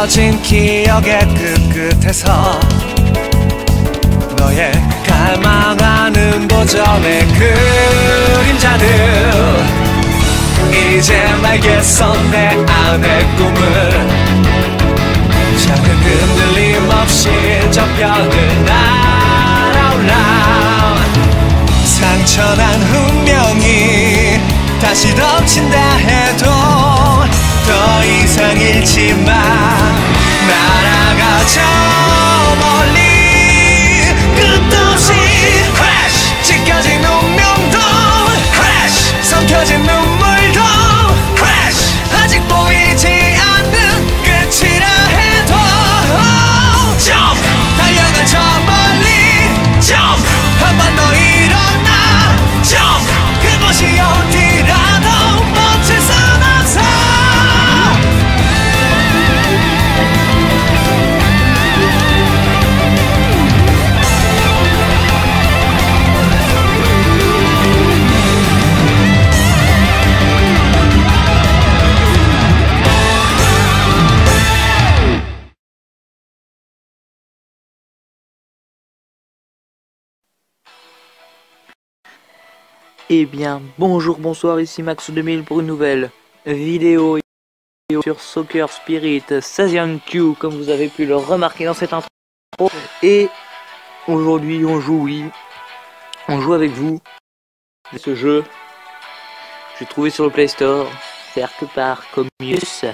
찢어진 기억의 끝에서 너의 갈망하는 도전의 그림자들 이제 알겠어 내 안의 꿈을 작은 흔들림 없이 저 벽을 날아올라 상처난 운명이 다시 덮친다 해도 더 이상 잃지 마 날아가 저 멀리 끝없이 크래쉬 찢겨진 운명도 크래쉬 섞여진 눈물도 크래쉬 아직 보이지 않는 끝이라 해도 점프 달려가 저 멀리 점프 한 번 더 일어나 점프 그곳이 어디라도 멈출 수 없어 Eh bien, bonjour, bonsoir, ici Max2000 pour une nouvelle vidéo sur Soccer Spirit Season 2, comme vous avez pu le remarquer dans cette intro. Et aujourd'hui, on joue, oui, on joue avec vous. Ce jeu, j'ai trouvé sur le Play Store, certes par Comus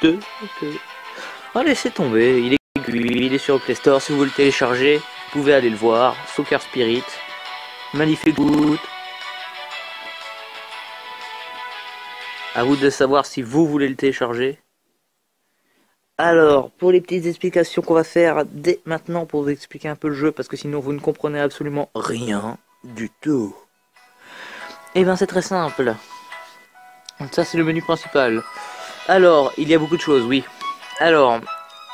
2. Oh, laissez tomber, il est sur le Play Store. Si vous voulez le télécharger, vous pouvez aller le voir. Soccer Spirit. Magnifique foot. À vous de savoir si vous voulez le télécharger. Alors, pour les petites explications qu'on va faire dès maintenant pour vous expliquer un peu le jeu, parce que sinon vous ne comprenez absolument rien du tout. Et bien c'est très simple. Ça c'est le menu principal. Alors, il y a beaucoup de choses, oui. Alors,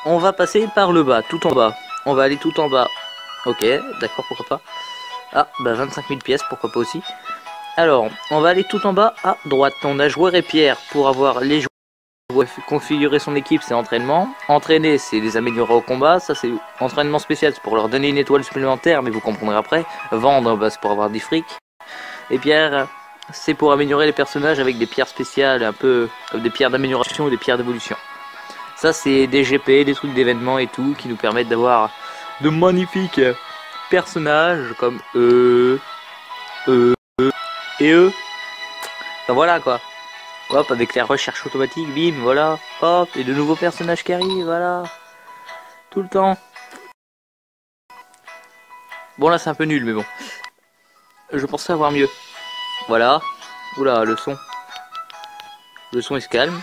on va passer par le bas, tout en bas. On va aller tout en bas. Ok, d'accord, pourquoi pas. Ah, bah 25 000 pièces, pourquoi pas aussi. Alors, on va aller tout en bas à droite. On a joueur et pierre pour avoir les joueurs. Configurer son équipe, c'est entraînement. Entraîner, c'est les améliorer au combat. Ça, c'est entraînement spécial, c'est pour leur donner une étoile supplémentaire, mais vous comprendrez après. Vendre, bah, c'est pour avoir du fric. Et pierre, c'est pour améliorer les personnages avec des pierres spéciales, un peu comme des pierres d'amélioration ou des pierres d'évolution. Ça, c'est des GP, des trucs d'événements et tout, qui nous permettent d'avoir de magnifiques personnages comme et eux. Enfin voilà quoi. Hop, avec la recherche automatique, bim, voilà. Hop, et de nouveaux personnages qui arrivent, voilà. Tout le temps. Bon là c'est un peu nul mais bon. Je pensais avoir mieux. Voilà. Oula, le son. Le son il se calme.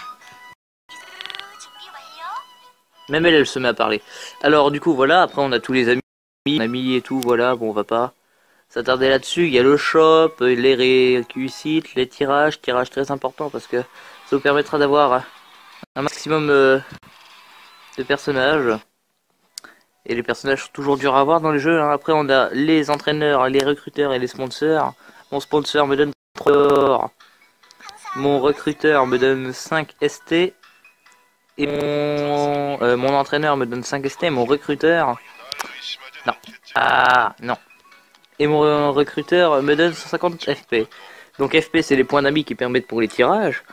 Même elle se met à parler. Alors du coup voilà, après on a tous les amis et tout, voilà, bon on va pas s'attarder là-dessus. Il y a le shop, les réquisites, les tirages très important parce que ça vous permettra d'avoir un maximum de personnages. Et les personnages sont toujours durs à avoir dans le jeu, hein. Après on a les entraîneurs, les recruteurs et les sponsors. Mon sponsor me donne 3 or. Mon recruteur me donne 5 ST. Et mon entraîneur me donne 5 ST. Mon recruteur... Non. Ah, non. Et mon recruteur me donne 150 FP. Donc FP, c'est les points d'amis qui permettent pour les tirages.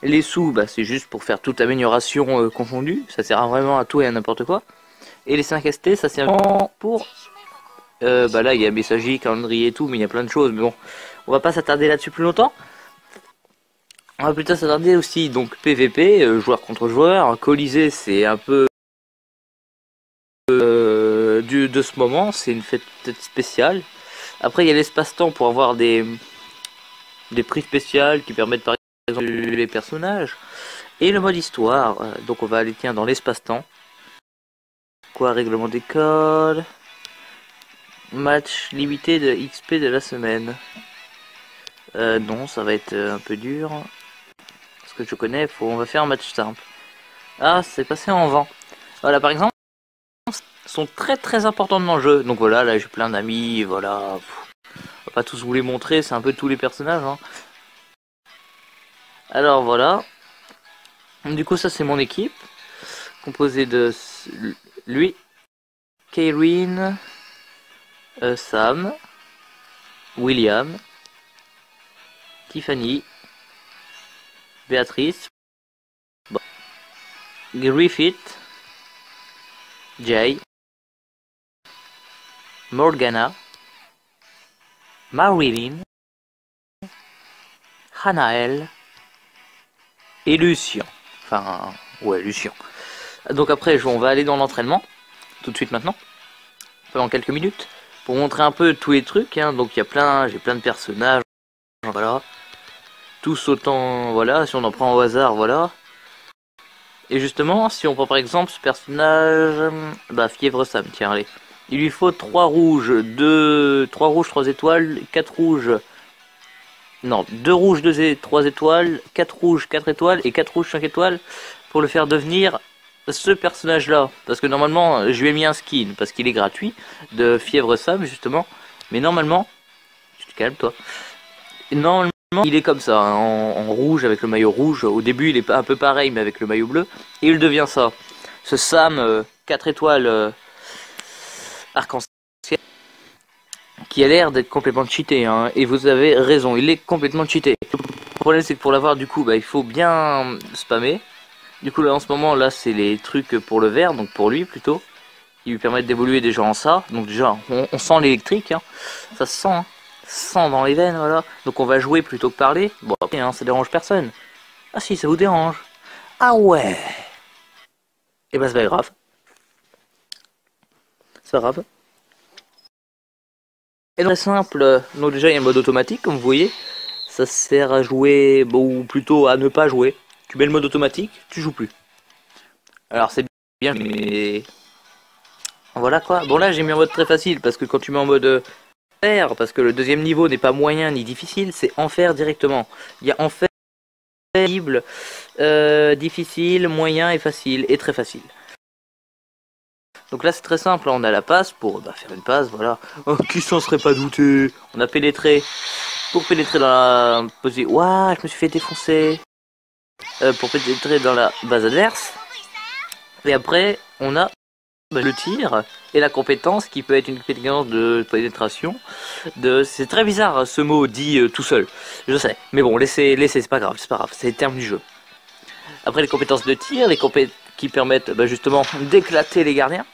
Les sous, bah, c'est juste pour faire toute amélioration confondue. Ça sert vraiment à tout et à n'importe quoi. Et les 5 ST, ça sert pour... bah là, il y a messagerie, calendrier et tout, mais il y a plein de choses. Mais bon, on va pas s'attarder là-dessus plus longtemps. On va plutôt s'attarder aussi, donc PVP, joueur contre joueur. Colisée, c'est un peu... de ce moment, c'est une fête spéciale. Après il y a l'espace-temps pour avoir des prix spéciaux qui permettent par exemple les personnages. Et le mode histoire, donc on va aller tiens dans l'espace-temps. Quoi, règlement d'école, match limité de XP de la semaine. Non, ça va être un peu dur. Parce que je connais, on va faire un match simple. Ah, c'est passé en vent. Voilà, par exemple, sont très importants dans le jeu. Donc voilà, là j'ai plein d'amis, voilà. On va pas tous vous les montrer, c'est un peu tous les personnages, hein. Alors voilà. Du coup, ça c'est mon équipe, composée de lui, Kaylin, Sam, William, Tiffany, Béatrice, Griffith, Jay, Morgana, Marilyn, Hanaël et Lucien. Enfin, ouais, Lucien. Donc après, on va aller dans l'entraînement, tout de suite maintenant, pendant quelques minutes, pour montrer un peu tous les trucs. Hein. Donc il y a j'ai plein de personnages, voilà. Tous autant, voilà, si on en prend au hasard, voilà. Et justement, si on prend par exemple ce personnage, bah Fièvre Sam, tiens, allez. Il lui faut 3 rouges, 3 rouges, 3 étoiles, 4 rouges, non, 2 rouges, 3 étoiles, 4 rouges, 4 étoiles et 4 rouges, 5 étoiles pour le faire devenir ce personnage là. Parce que normalement, je lui ai mis un skin parce qu'il est gratuit de Fièvre Sam justement. Mais normalement, tu te calmes toi. Normalement, il est comme ça, hein, en rouge avec le maillot rouge. Au début, il est un peu pareil mais avec le maillot bleu. Et il devient ça. Ce Sam 4 étoiles arc-en-ciel qui a l'air d'être complètement cheaté, hein, et vous avez raison, il est complètement cheaté. Le problème c'est que pour l'avoir du coup, bah, il faut bien spammer. Du coup là en ce moment là c'est les trucs pour le vert, donc pour lui plutôt, qui lui permettent d'évoluer déjà en ça. Donc déjà on sent l'électrique, hein. Ça se sent, hein. Ça sent dans les veines, voilà. Donc on va jouer plutôt que parler. Bon après hein, ça dérange personne. Ah si, ça vous dérange. Ah ouais. Et bah c'est pas grave. C'est pas grave. Et très simple, donc déjà il y a un mode automatique comme vous voyez, ça sert à jouer, bon, ou plutôt à ne pas jouer. Tu mets le mode automatique, tu joues plus. Alors c'est bien, mais voilà quoi. Bon là j'ai mis en mode très facile parce que quand tu mets en mode enfer, parce que le deuxième niveau n'est pas moyen ni difficile, c'est enfer directement. Il y a enfer, difficile, moyen et facile, et très facile. Donc là c'est très simple, on a la passe pour faire une passe, voilà. Oh, qui s'en serait pas douté. On a pénétré pour pénétrer dans la position. Ouah, je me suis fait défoncer. Pour pénétrer dans la base adverse. Et après on a le tir et la compétence qui peut être une compétence de pénétration. C'est très bizarre ce mot dit tout seul, je sais. Mais bon, laissez, c'est pas grave, c'est le terme du jeu. Après les compétences de tir, les compétences qui permettent justement d'éclater les gardiens.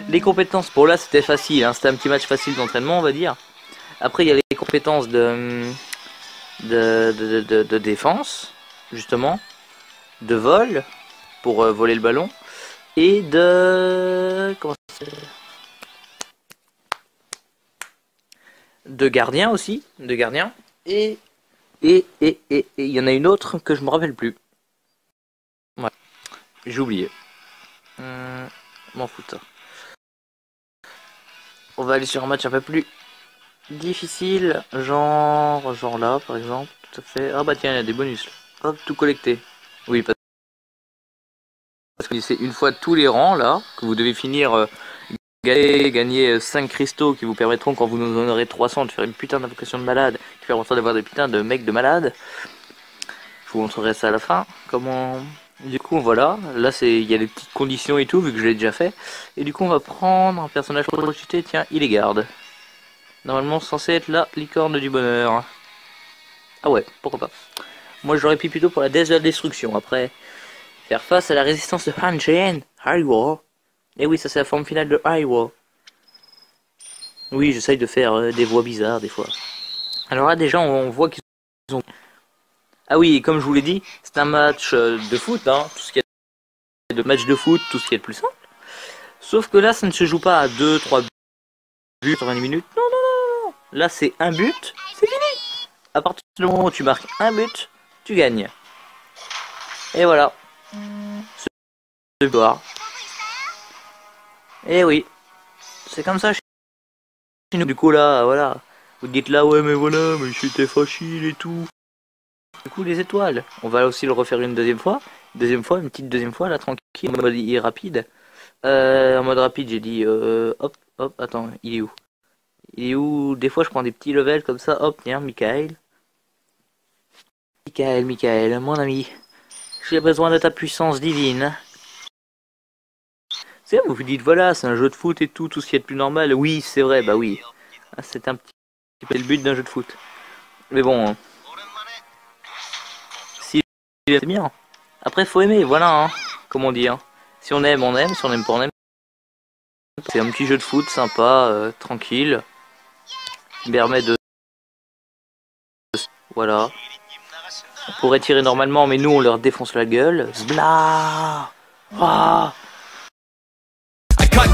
Les compétences, pour là c'était facile, hein, c'était un petit match facile d'entraînement on va dire. Après il y a les compétences de défense, justement, de vol, pour voler le ballon, et de gardien aussi, de gardien, et il y en a une autre que je me rappelle plus. Voilà, j'ai oublié. M'en foutre ça. On va aller sur un match un peu plus difficile, genre là par exemple, tout à fait. Ah bah tiens, il y a des bonus là. Hop, tout collecté. Oui, parce que c'est une fois tous les rangs là que vous devez finir gagner 5 cristaux qui vous permettront quand vous nous en aurez 300 de faire une putain d'invocation de malade qui permettra d'avoir des putains de mecs de malade. Je vous montrerai ça à la fin. Comment. Du coup voilà, là il y a des petites conditions et tout vu que je l'ai déjà fait. Et du coup on va prendre un personnage projeté, tiens, il est garde. Normalement censé être la licorne du bonheur. Ah ouais, pourquoi pas. Moi j'aurais pris plutôt pour la déesse de la destruction. Après, faire face à la résistance de Han Chen, Haiwo. Et oui, ça c'est la forme finale de Haiwo. Oui, j'essaye de faire des voix bizarres des fois. Alors là déjà on voit qu'ils ont... Ah oui, comme je vous l'ai dit, c'est un match de foot, hein, tout ce qui est de match de foot, tout ce qui est le plus simple. Sauf que là, ça ne se joue pas à 2-3 buts sur 20 minutes. Non, non, non, non. Là, c'est un but, c'est fini. À partir du moment où tu marques un but, tu gagnes. Et voilà. Ce soir. Et oui. C'est comme ça chez nous. Du coup, là, voilà. Vous dites là, ouais, mais voilà, mais c'était facile et tout. Du coup les étoiles, on va aussi le refaire une deuxième fois, une petite deuxième fois là tranquille, en mode rapide. En mode rapide j'ai dit hop, attends, il est où? Il est où? Des fois je prends des petits levels comme ça, hop, tiens, Michael, mon ami, J'ai besoin de ta puissance divine. C'est vous vous dites voilà, c'est un jeu de foot et tout ce qui est de plus normal. Oui, c'est vrai, bah oui. Ah, c'est un petit peu le but d'un jeu de foot. Mais bon, si c'est bien. Après, faut aimer, voilà, hein, comme on dit. Hein. Si on aime, on aime. Si on aime pas, on aime. C'est un petit jeu de foot sympa, tranquille. Qui permet de... Voilà. On pourrait tirer normalement, mais nous, on leur défonce la gueule. Zbla. Ah.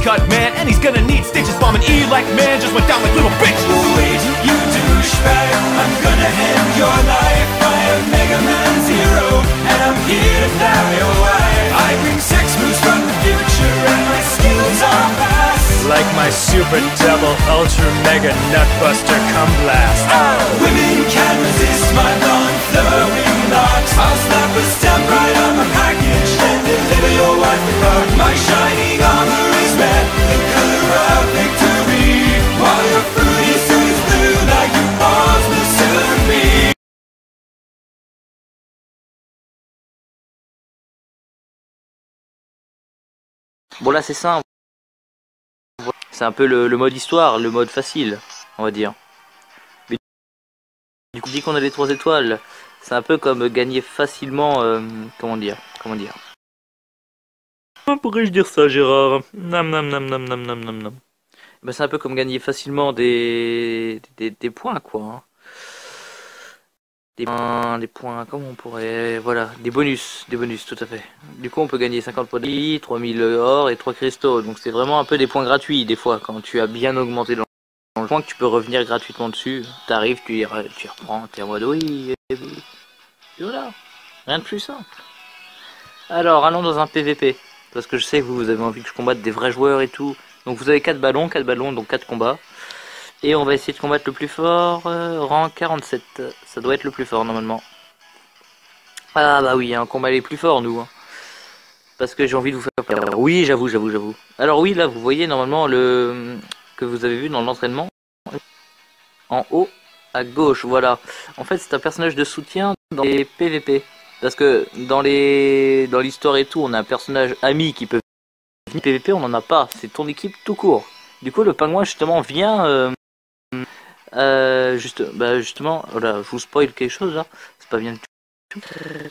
Cut, man, and he's gonna need stitches. Bombing E like man just went down like little bitch. Wait, you douchebag, I'm gonna end your life. I am Mega Man Zero, and I'm here to fly away. I bring sex moves from the future, and my skills are vast. Like my super double ultra mega nutbuster cum blast. Oh, women can't resist my long flowing locks. I'll slap a stamp right on my package and deliver your wife a rock. My shining armor is red, the color of victory. While your fruity suit is blue, like your balls will soon be. Bon là c'est simple. C'est un peu le mode histoire, le mode facile, on va dire. Mais du coup, dit qu'on a les 3 étoiles, c'est un peu comme gagner facilement, comment dire. Comment pourrais-je dire ça, Gérard? Nam nam nam nam nam nam nam nam. Ben, c'est un peu comme gagner facilement des points, quoi. Hein. Des points, comment on pourrait... Voilà, des bonus, tout à fait. Du coup, on peut gagner 50 points de vie, 3000 or et 3 cristaux. Donc c'est vraiment un peu des points gratuits, des fois, quand tu as bien augmenté dans le point que tu peux revenir gratuitement dessus. T'arrives, tu reprends, t'es en mode oui, et voilà. Rien de plus simple. Alors, allons dans un PVP. Parce que je sais que vous avez envie que je combatte des vrais joueurs et tout. Donc vous avez 4 ballons, donc 4 combats. Et on va essayer de combattre le plus fort, rang 47. Ça doit être le plus fort normalement. Ah bah oui, un combat les plus forts nous. Hein. Parce que j'ai envie de vous faire peur. Oui, j'avoue. Alors oui, là vous voyez normalement le que vous avez vu dans l'entraînement. En haut, à gauche, voilà. En fait c'est un personnage de soutien dans les PVP. Parce que dans l'histoire et tout, on a un personnage ami qui peut venir PVP, on n'en a pas. C'est ton équipe tout court. Du coup le pingouin justement vient... justement, voilà, je vous spoil quelque chose là, c'est pas bien du tout.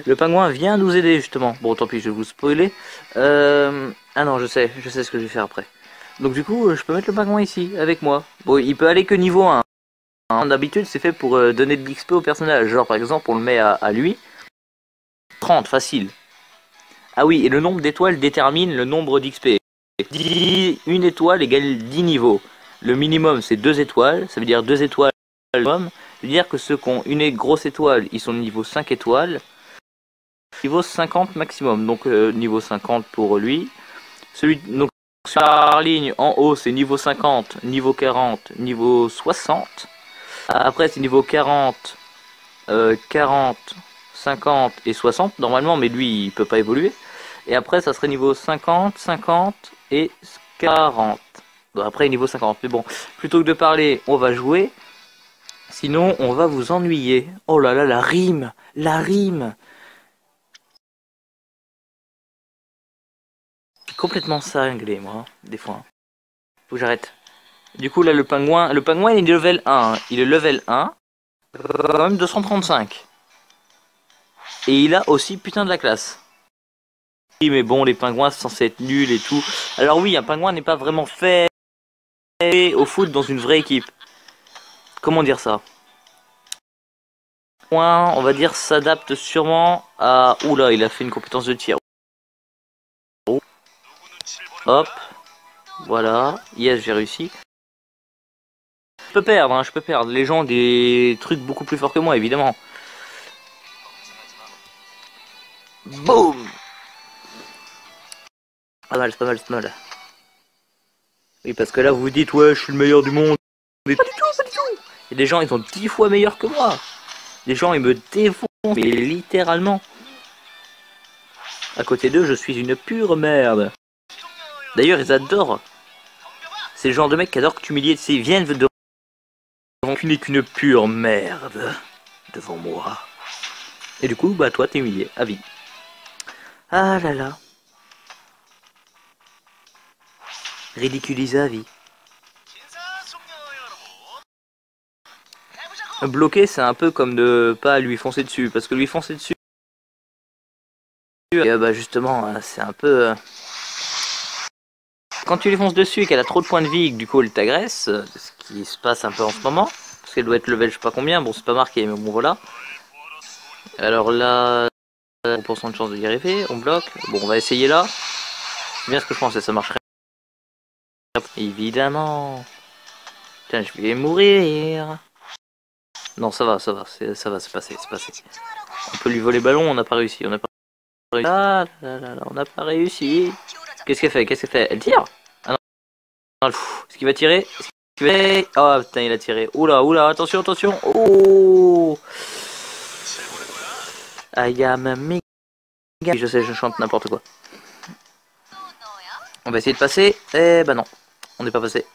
Le pingouin vient nous aider justement. Bon, tant pis, je vais vous spoiler. Ah non, je sais ce que je vais faire après. Donc du coup, je peux mettre le pingouin ici avec moi. Bon, il peut aller que niveau 1. D'habitude, c'est fait pour donner de l'XP au personnage. Genre, par exemple, on le met à lui. 30, facile. Ah oui, et le nombre d'étoiles détermine le nombre d'XP. Une étoile égale 10 niveaux. Le minimum c'est 2 étoiles, ça veut dire 2 étoiles minimum. Ça veut dire que ceux qui ont une grosse étoile, ils sont niveau 5 étoiles. Niveau 50 maximum, donc niveau 50 pour lui. Donc sur la ligne en haut c'est niveau 50, niveau 40, niveau 60. Après c'est niveau 40, 40, 50 et 60 normalement, mais lui il peut pas évoluer. Et après ça serait niveau 50, 50 et 40. Bon, après niveau 50, mais bon, plutôt que de parler, on va jouer. Sinon, on va vous ennuyer. Oh là là, la rime. Je suis complètement cinglé, moi, des fois. Faut que j'arrête. Du coup, là, le pingouin, il est level 1. Il est level 1. Quand même 235. Et il a aussi putain de la classe. Oui, mais bon, les pingouins, c'est censé être nul et tout. Alors oui, un pingouin n'est pas vraiment fait au foot dans une vraie équipe. Comment dire ça? On va dire s'adapte sûrement à... Oula, il a fait une compétence de tir. Hop. Voilà. Yes, j'ai réussi. Je peux perdre, hein, je peux perdre. Les gens ont des trucs beaucoup plus forts que moi, évidemment. Boum. Pas mal, c'est pas mal. Oui, parce que là, vous vous dites, ouais, je suis le meilleur du monde. Mais pas du tout. Et des gens, ils sont 10 fois meilleurs que moi. Des gens, ils me défoncent, mais littéralement. À côté d'eux, je suis une pure merde. D'ailleurs, ils adorent. C'est le genre de mec qui adore que tu humilies. Ils viennent de... Tu n'es qu'une pure merde devant moi. Et du coup, bah toi, t'es humilié, à vie. Ah là là. Ridiculiser la vie. Bloquer, c'est un peu comme de pas lui foncer dessus, parce que lui foncer dessus, et bah justement, c'est un peu... Quand tu lui fonces dessus et qu'elle a trop de points de vie et que du coup elle t'agresse, ce qui se passe un peu en ce moment, parce qu'elle doit être level je sais pas combien, bon c'est pas marqué, mais bon voilà. Alors là, 1% de chance d'y arriver, on bloque, bon on va essayer là. C'est bien ce que je pensais, ça marcherait. Évidemment. Putain, je vais mourir. Non, ça va, ça va, c'est passé, c'est passé. On peut lui voler le ballon, on n'a pas réussi, on n'a pas réussi. Ah là là là, on n'a pas réussi. Qu'est-ce qu'elle fait? Qu'est-ce qu'elle fait? Elle tire? Ah non, non, est-ce qu'il va tirer? Est-ce qu'il va... Oh putain, il a tiré. Oula, oula, attention, attention. Oh, I am a mega... Je sais, je chante n'importe quoi. On va essayer de passer. Eh ben non, on n'est pas passé.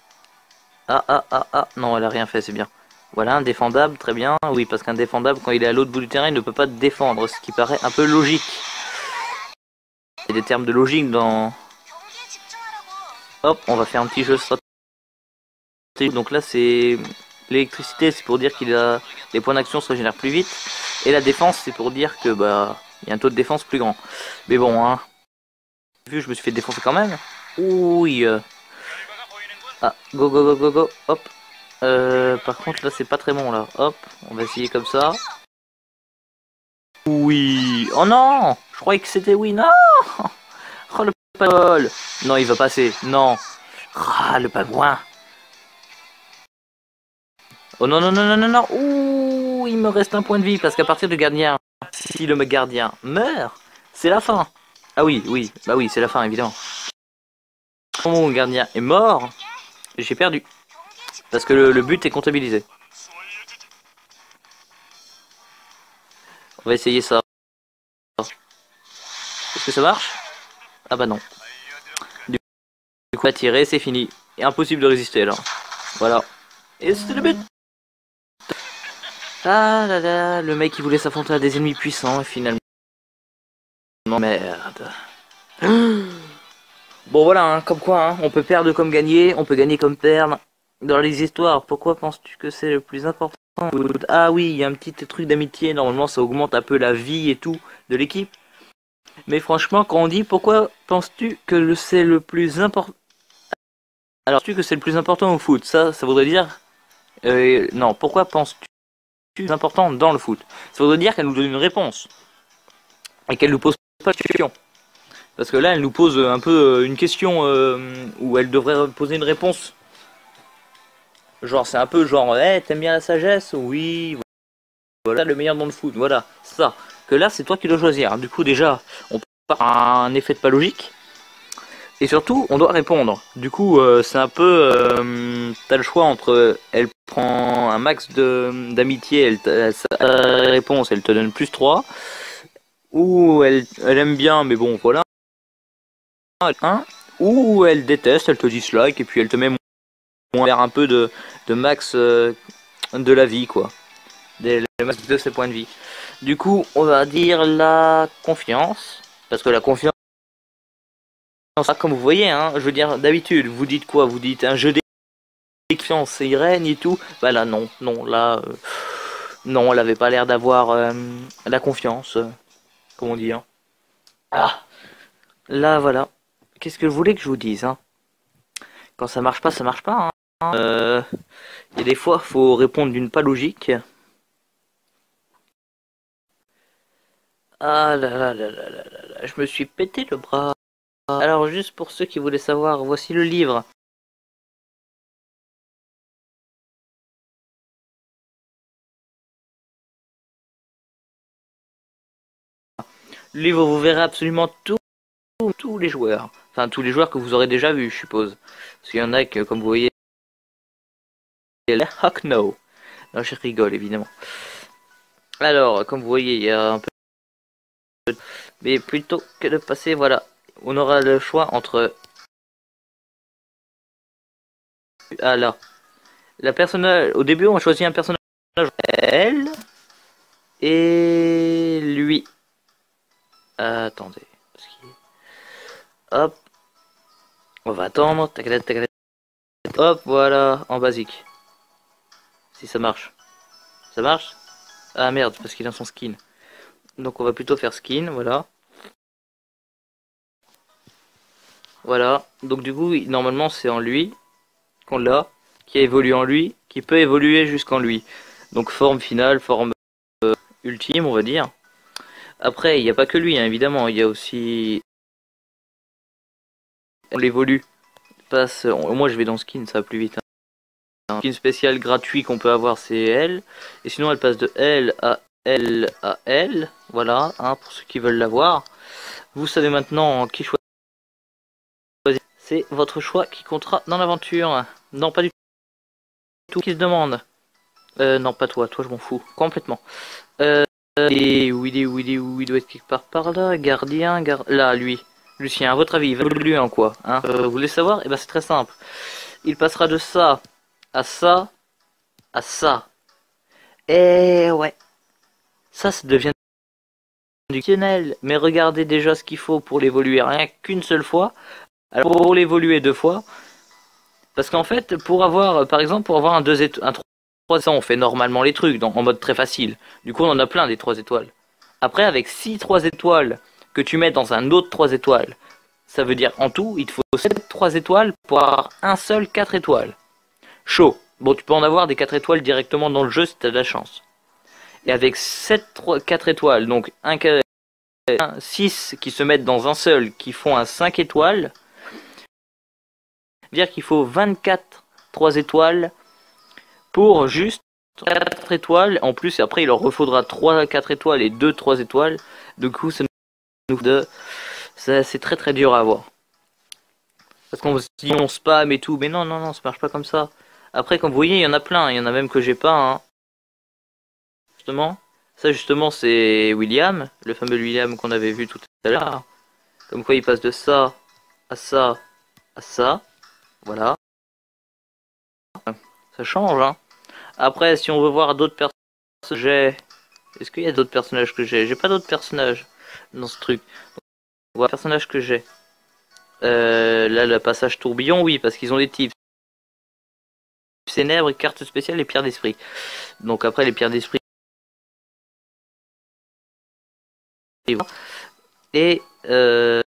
Ah, ah, ah, ah, non, elle a rien fait, c'est bien. Voilà, indéfendable, très bien. Oui, parce qu'un défendable, quand il est à l'autre bout du terrain, il ne peut pas défendre, ce qui paraît un peu logique. Il y a des termes de logique dans... Hop, on va faire un petit jeu stratégique. Donc là, c'est... L'électricité, c'est pour dire qu'il a... Les points d'action se régénèrent plus vite. Et la défense, c'est pour dire que, bah... Il y a un taux de défense plus grand. Mais bon, hein... Vu, je me suis fait défoncer quand même. Oui. Ah, go, go, go, go, go. Hop. Par contre, là, c'est pas très bon, là. Hop, on va essayer comme ça. Oui. Oh non, je croyais que c'était oui. Non. Oh, le pal. Non, il va passer. Non. Ah, le pingouin. Oh non, non, non, non, non, non. Ouh, il me reste un point de vie parce qu'à partir du gardien, si le gardien meurt, c'est la fin. Ah oui, oui, bah oui, c'est la fin, évidemment. Quand mon gardien est mort, j'ai perdu. Parce que le but est comptabilisé. On va essayer ça. Est-ce que ça marche? Ah bah non. Du coup, à tirer, c'est fini. Et impossible de résister là. Voilà. Et c'était le but. Ah là là, le mec il voulait s'affronter à des ennemis puissants et finalement... Merde. Bon voilà, hein, comme quoi, hein, on peut perdre comme gagner, on peut gagner comme perdre. Dans les histoires, pourquoi penses-tu que c'est le plus important? Ah oui, il y a un petit truc d'amitié, normalement ça augmente un peu la vie et tout de l'équipe. Mais franchement, quand on dit pourquoi penses-tu que c'est le plus important... Alors, penses-tu que c'est le plus important au foot? Ça voudrait dire... non, pourquoi penses-tu que c'est important dans le foot? Ça voudrait dire qu'elle nous donne une réponse. Et qu'elle nous pose pas de question. Parce que là, elle nous pose un peu une question où elle devrait poser une réponse. Genre, c'est un peu genre, hey, t'aimes bien la sagesse? Oui, voilà le meilleur dans le foot, voilà, ça. Que là, c'est toi qui dois choisir. Du coup, déjà, on part à un effet de pas logique. Et surtout, on doit répondre. Du coup, c'est un peu... t'as le choix entre... Elle prend un max d'amitié, sa réponse, elle te donne plus 3. Ou elle aime bien, mais bon, voilà. 1. Ou elle déteste, elle te dislike, et puis elle te met moins vers un peu de max de la vie, quoi. Le max de ses points de vie. Du coup, on va dire la confiance. Parce que la confiance... Comme vous voyez, hein, je veux dire, d'habitude, vous dites quoi? Vous dites un jeu de confiance, il règne et tout. Bah là, non, non, là, non, elle avait pas l'air d'avoir la confiance, comment dire. Ah, là, voilà. Qu'est-ce que vous voulez que je vous dise, hein? Quand ça marche pas, ça marche pas, hein. Il y a des fois, faut répondre d'une pas logique. Ah là là là là là là là, je me suis pété le bras. Alors, juste pour ceux qui voulaient savoir, voici le livre. Le livre, vous verrez absolument tous les joueurs. Enfin, tous les joueurs que vous aurez déjà vus, je suppose. Parce qu'il y en a que, comme vous voyez, Huck no. Non, je rigole, évidemment. Alors, comme vous voyez, il y a un peu... Mais plutôt que de passer, voilà. On aura le choix entre... Ah là. La personnage... Au début, on choisit un personnage... Elle... Et... Lui. Attendez. Parce Hop. On va attendre. Tac, tac, tac. Hop, voilà, en basique. Si ça marche. Ça marche? Ah merde, parce qu'il a son skin. Donc on va plutôt faire skin, voilà. Voilà. Donc du coup, normalement c'est en lui qu'on l'a, qui évolue en lui, qui peut évoluer jusqu'en lui. Donc forme finale, forme ultime, on va dire. Après, il n'y a pas que lui, hein, évidemment. Il y a aussi... On l'évolue. Moi je vais dans skin, ça va plus vite. Un skin spécial gratuit qu'on peut avoir, c'est elle. Et sinon, elle passe de L à L à L. Voilà, hein, pour ceux qui veulent l'avoir. Vous savez maintenant qui choisir. C'est votre choix qui comptera dans l'aventure. Non, pas du tout. Qui se demande. Non, pas toi. Toi, je m'en fous. Complètement. Et où il doit être quelque part par là. Gardien, là, lui. Lucien, à votre avis, il va évoluer en quoi, hein? Vous voulez savoir? Eh ben, c'est très simple. Il passera de ça à ça à ça. Et ouais. Ça devient du tunnel. Mais regardez déjà ce qu'il faut pour l'évoluer rien qu'une seule fois. Alors pour l'évoluer deux fois. Parce qu'en fait, pour avoir, par exemple, pour avoir un 2 étoiles, un 3 étoiles, on fait normalement les trucs en mode très facile. Du coup, on en a plein des 3 étoiles. Après, avec 6 3 étoiles que tu mets dans un autre 3 étoiles, ça veut dire en tout, il te faut 7 3 étoiles pour avoir un seul 4 étoiles. Chaud. Bon, tu peux en avoir des 4 étoiles directement dans le jeu si tu as de la chance. Et avec 4 étoiles, donc 6 qui se mettent dans un seul, qui font un 5 étoiles, dire qu'il faut 24 3 étoiles pour juste 4 étoiles. En plus, après, il leur refaudra 3 4 étoiles et 2 3 étoiles. Du coup, ça nous c'est très très dur à avoir. Parce qu'on se dit on spam et tout, mais non, non, non, ça marche pas comme ça. Après, comme vous voyez, il y en a plein, il y en a même que j'ai pas, hein. Justement, ça justement c'est William, le fameux William qu'on avait vu tout à l'heure. Comme quoi il passe de ça à ça à ça. Voilà. Ça change, hein. Après, si on veut voir d'autres personnages, est-ce qu'il y a d'autres personnages que j'ai? J'ai pas d'autres personnages dans ce truc. On voit personnages que j'ai. Là, le passage tourbillon, oui, parce qu'ils ont des types. Ténèbres, carte spéciale et pierre d'esprit. Donc après, les pierres d'esprit. Et je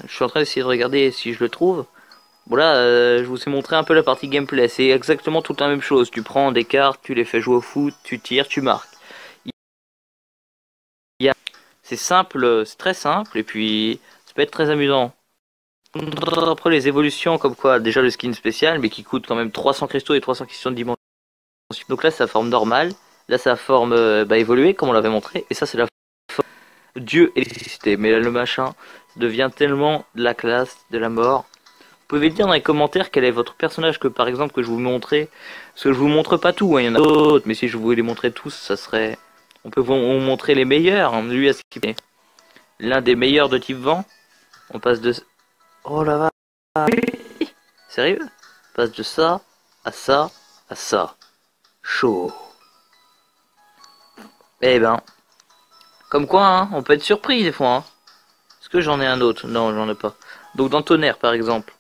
suis en train d'essayer de regarder si je le trouve. Voilà, je vous ai montré un peu la partie gameplay. C'est exactement toute la même chose. Tu prends des cartes, tu les fais jouer au foot, tu tires, tu marques. C'est simple, c'est très simple, et puis ça peut être très amusant. Après les évolutions, comme quoi, déjà le skin spécial, mais qui coûte quand même 300 cristaux et 300 questions de dimension. Donc là, c'est la forme normale. Là, c'est la forme évoluée, comme on l'avait montré. Et ça, c'est la forme Dieu et l'électricité. Mais là, le machin devient tellement de la classe, de la mort. Vous pouvez dire dans les commentaires quel est votre personnage que, par exemple, que je vous montrais. Parce que je vous montre pas tout, hein, il y en a d'autres. Mais si je voulais les montrer tous, ça serait... On peut vous montrer les meilleurs. Hein. Lui, est l'un des meilleurs de type vent. On passe de... Oh la vache. Sérieux? On passe de ça, à ça, à ça. Chaud. Eh ben. Comme quoi, hein, on peut être surpris des fois. Hein. Est-ce que j'en ai un autre? Non, j'en ai pas. Donc dans Tonnerre, par exemple.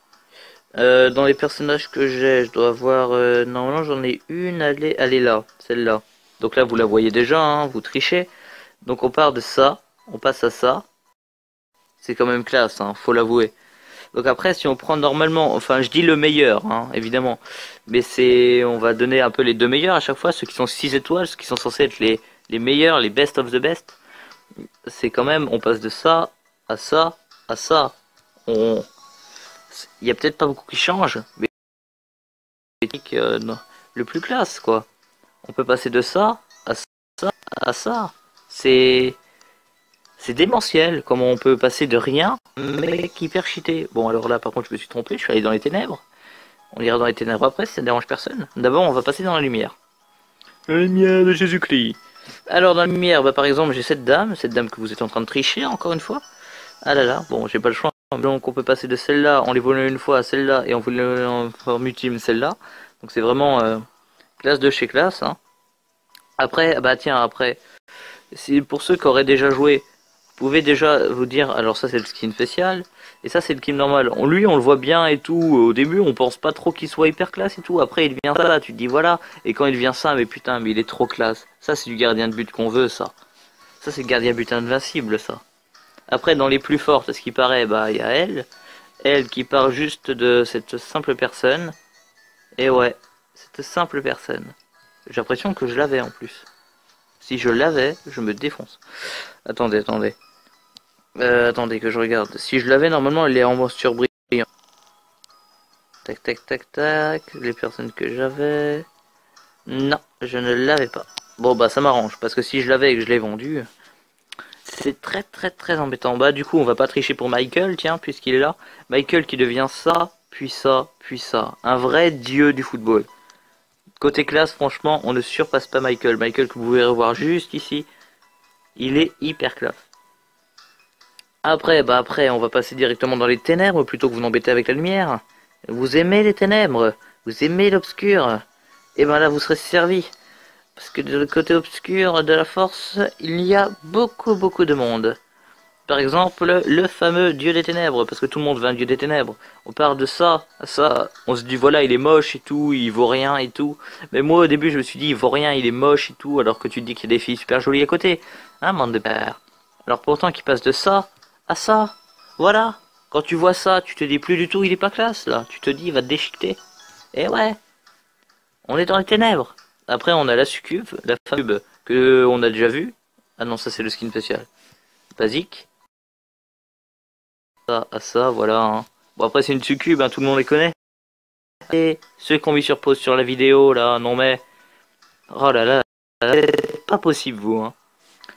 Dans les personnages que j'ai, je dois avoir... normalement, j'en ai une. Elle est là. Celle-là. Donc là, vous la voyez déjà, hein, vous trichez. Donc on part de ça. On passe à ça. C'est quand même classe, hein, faut l'avouer. Donc après, si on prend normalement, enfin je dis le meilleur, hein, évidemment, mais c'est, on va donner un peu les deux meilleurs à chaque fois, ceux qui sont 6 étoiles, ceux qui sont censés être les meilleurs, les best of the best. C'est quand même, on passe de ça à ça à ça. Il y a peut-être pas beaucoup qui changent, mais le plus classe quoi. On peut passer de ça à ça à ça. C'est démentiel, comment on peut passer de rien, mais hyper cheaté. Bon, alors là, par contre, je me suis trompé, je suis allé dans les ténèbres. On ira dans les ténèbres après, si ça ne dérange personne. D'abord, on va passer dans la lumière. La lumière de Jésus-Christ. Alors, dans la lumière, bah, par exemple, j'ai cette dame que vous êtes en train de tricher, encore une fois. Ah là là, bon, j'ai pas le choix. Donc, on peut passer de celle-là, en l'évoluant une fois à celle-là, et en l'évoluant en forme ultime, celle-là. Donc, c'est vraiment classe de chez classe. Hein. Après, bah tiens, après, c'est pour ceux qui auraient déjà joué pouvez déjà vous dire, alors ça c'est le skin spécial, et ça c'est le skin normal. Lui on le voit bien et tout, au début on pense pas trop qu'il soit hyper classe et tout, après il devient ça, tu te dis voilà, et quand il devient ça, mais putain, mais il est trop classe. Ça c'est du gardien de but qu'on veut, ça. Ça c'est le gardien de but invincible, ça. Après dans les plus fortes, à ce qui paraît, bah il y a elle qui part juste de cette simple personne, et ouais, cette simple personne. J'ai l'impression que je l'avais en plus. Si je l'avais, je me défonce. Attendez. Attendez que je regarde. Si je l'avais, normalement, elle est en posture brillant. Tac. Les personnes que j'avais... Non, je ne l'avais pas. Bon, bah, ça m'arrange. Parce que si je l'avais et que je l'ai vendu... C'est très embêtant. Bah, du coup, on va pas tricher pour Michael, tiens, puisqu'il est là. Michael qui devient ça, puis ça, puis ça. Un vrai dieu du football. Côté classe, franchement, on ne surpasse pas Michael. Michael que vous pouvez revoir juste ici. Il est hyper classe. Après, on va passer directement dans les ténèbres plutôt que vous embêter avec la lumière. Vous aimez les ténèbres, vous aimez l'obscur. Et ben là, vous serez servi. Parce que de le côté obscur de la force, il y a beaucoup de monde. Par exemple, le fameux dieu des ténèbres, parce que tout le monde veut un dieu des ténèbres. On part de ça à ça, on se dit voilà, il est moche et tout, il vaut rien et tout. Mais moi au début je me suis dit il vaut rien, il est moche et tout, alors que tu te dis qu'il y a des filles super jolies à côté. Hein, bande de pères. Alors pourtant qu'il passe de ça à ça, voilà. Quand tu vois ça, tu te dis plus du tout il est pas classe là, tu te dis il va te déchiqueter. Et ouais, on est dans les ténèbres. Après on a la succube, la femme que on a déjà vu. Ah non, ça c'est le skin spécial. Basique. Ça à ça, voilà. Hein. Bon après c'est une succube, hein, tout le monde les connaît. Et ceux qui ont mis sur pause sur la vidéo là, non mais... Oh là là, c'est pas possible vous. Hein.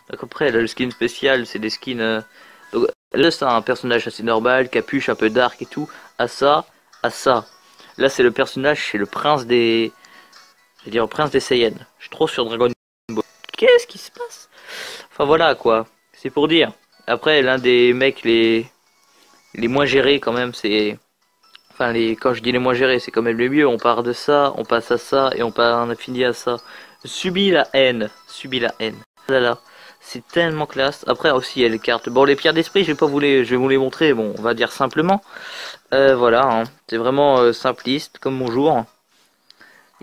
Donc après là, le skin spécial c'est des skins... Donc là c'est un personnage assez normal, capuche un peu dark et tout. À ça, à ça. Là c'est le personnage, c'est le prince des... Je vais dire le prince des Saiyans. Je suis trop sur Dragon Ball. Qu'est-ce qui se passe? Enfin voilà quoi, c'est pour dire. Après l'un des mecs les moins gérés quand même c'est... Enfin quand je dis les moins gérés c'est quand même les mieux. On part de ça, on passe à ça et on finit à ça. Subis la haine. Là là. C'est tellement classe. Après aussi il y a les cartes. Bon les pierres d'esprit je vais vous les montrer. Bon on va dire simplement. Voilà hein. C'est vraiment simpliste comme bonjour.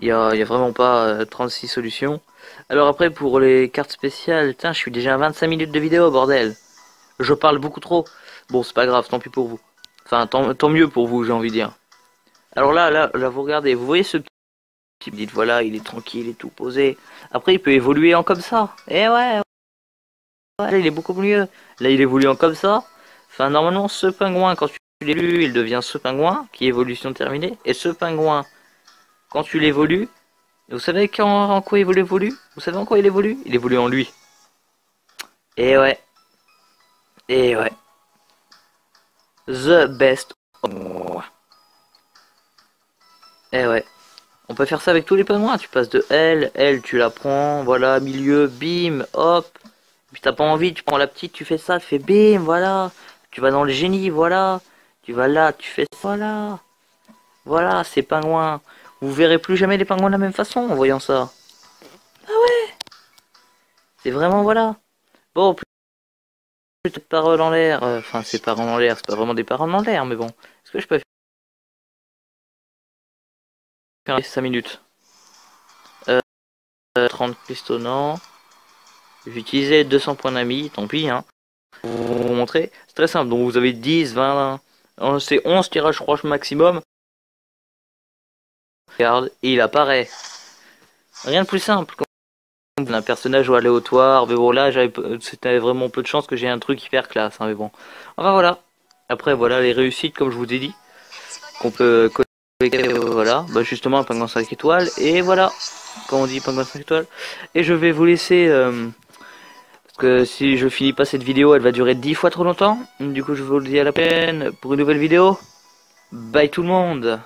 Il y a vraiment pas 36 solutions. Alors après pour les cartes spéciales, putain, je suis déjà à 25 minutes de vidéo bordel. Je parle beaucoup trop. Bon c'est pas grave, tant pis pour vous. Enfin tant mieux pour vous j'ai envie de dire. Alors là vous regardez, vous voyez ce petit, vous dites voilà il est tranquille et tout posé. Après il peut évoluer en comme ça. Et ouais, là il est beaucoup mieux. Là il évolue en comme ça. Enfin normalement ce pingouin quand tu l'évolues il devient ce pingouin qui est évolution terminée. Et ce pingouin quand tu l'évolues, vous savez en quoi il évolue? Vous savez en quoi il évolue? Il évolue en lui. Et ouais. Et ouais. The best. Oh. Et ouais. On peut faire ça avec tous les pingouins. Tu passes de L tu la prends, voilà, milieu, bim, hop. Puis t'as pas envie, tu prends la petite, tu fais ça, tu fais bim, voilà. Tu vas dans le génie, voilà. Tu vas là, tu fais ça, voilà. Voilà, ces pingouins. Vous verrez plus jamais les pingouins de la même façon en voyant ça. Ah ouais. C'est vraiment voilà. Bon, plus de paroles en l'air. Enfin, c'est paroles en l'air, c'est pas vraiment des paroles en l'air, mais bon. Est-ce que je peux faire 5 minutes 30 pistonnants. J'utilisais 200 points d'amis, tant pis, hein. Pour vous montrer. C'est très simple, donc vous avez 10, 20, c'est 11 tirages croches maximum. Regarde, et il apparaît. Rien de plus simple. Un personnage au aléatoire, mais bon là c'était vraiment peu de chance que j'ai un truc hyper classe, hein, mais bon. Enfin voilà. Après voilà les réussites comme je vous ai dit. Qu'on peut collecter, voilà. Bah justement un pingouin 5 étoiles. Et voilà. Quand on dit pingouin 5 étoiles. Et je vais vous laisser... parce que si je finis pas cette vidéo elle va durer 10 fois trop longtemps. Du coup je vous le dis à la peine pour une nouvelle vidéo. Bye tout le monde.